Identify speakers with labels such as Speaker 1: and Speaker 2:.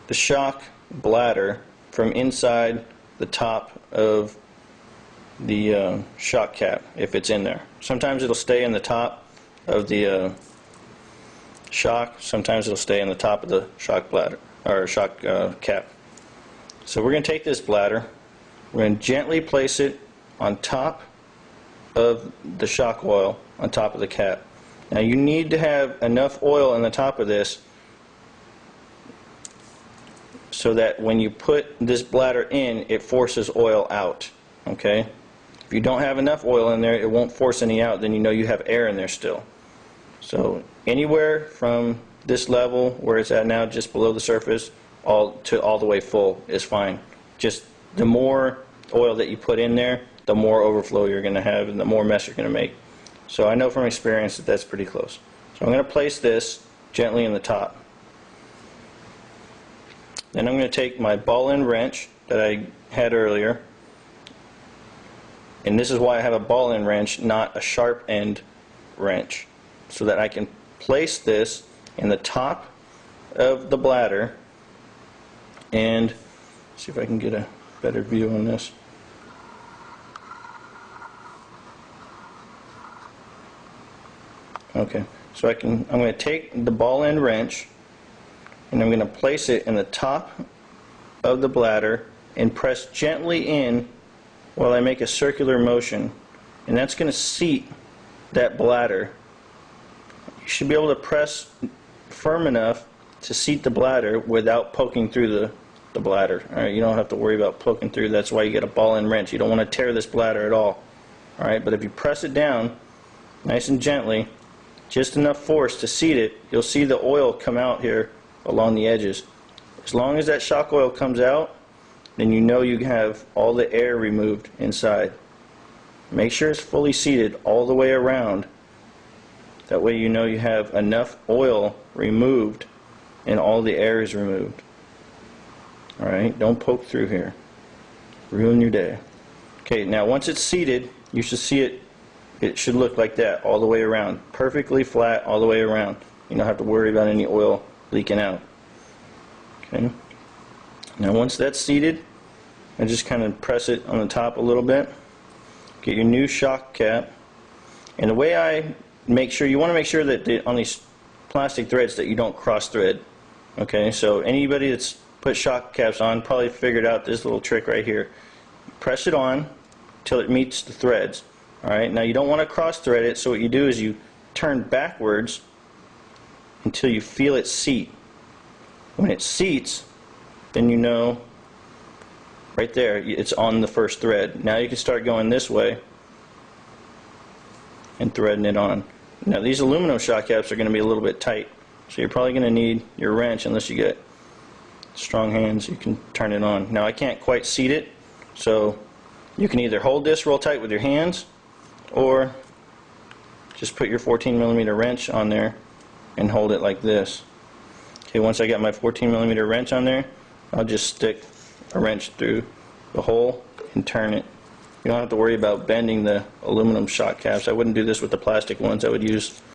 Speaker 1: the shock bladder from inside the top of the shock cap if it's in there. Sometimes it'll stay in the top of the shock, sometimes it'll stay in the top of the shock bladder or shock cap. So we're going to take this bladder, we're going to gently place it on top of the shock oil on top of the cap. Now you need to have enough oil on the top of this so that when you put this bladder in, it forces oil out. Okay? If you don't have enough oil in there, it won't force any out, then you know you have air in there still. So anywhere from this level where it's at now, just below the surface, all the way full is fine. Just the more oil that you put in there, the more overflow you're going to have and the more mess you're going to make. So I know from experience that that's pretty close. So I'm going to place this gently in the top. Then I'm going to take my ball-end wrench that I had earlier, and this is why I have a ball-end wrench, not a sharp-end wrench, so that I can place this in the top of the bladder and see if I can get a better view on this. Okay, so I'm going to take the ball-end wrench and I'm going to place it in the top of the bladder and press gently in while I make a circular motion, and that's going to seat that bladder. You should be able to press firm enough to seat the bladder without poking through the bladder. Alright, you don't have to worry about poking through. That's why you get a ball-end wrench. You don't want to tear this bladder at all. Alright, but if you press it down nice and gently, just enough force to seat it, you'll see the oil come out here along the edges. As long as that shock oil comes out, then you know you have all the air removed inside. Make sure it's fully seated all the way around. That way you know you have enough oil removed and all the air is removed. Alright, don't poke through here. Ruin your day. Okay, now once it's seated, you should see it. It should look like that all the way around. Perfectly flat all the way around. You don't have to worry about any oil leaking out. Okay. Now once that's seated, I just kind of press it on the top a little bit. Get your new shock cap. And the way I make sure, you want to make sure that on these plastic threads that you don't cross thread. Okay, so anybody that's put shock caps on probably figured out this little trick right here. Press it on till it meets the threads. Alright, now you don't want to cross thread it, so what you do is you turn backwards until you feel it seat. When it seats, then you know right there it's on the first thread. Now you can start going this way and threading it on. Now these aluminum shock caps are going to be a little bit tight, so you're probably going to need your wrench. Unless you get strong hands, you can turn it on. Now I can't quite seat it, so you can either hold this real tight with your hands or just put your 14mm wrench on there and hold it like this. Okay, once I got my 14mm wrench on there, I'll just stick a wrench through the hole and turn it. You don't have to worry about bending the aluminum shock caps. I wouldn't do this with the plastic ones. I would use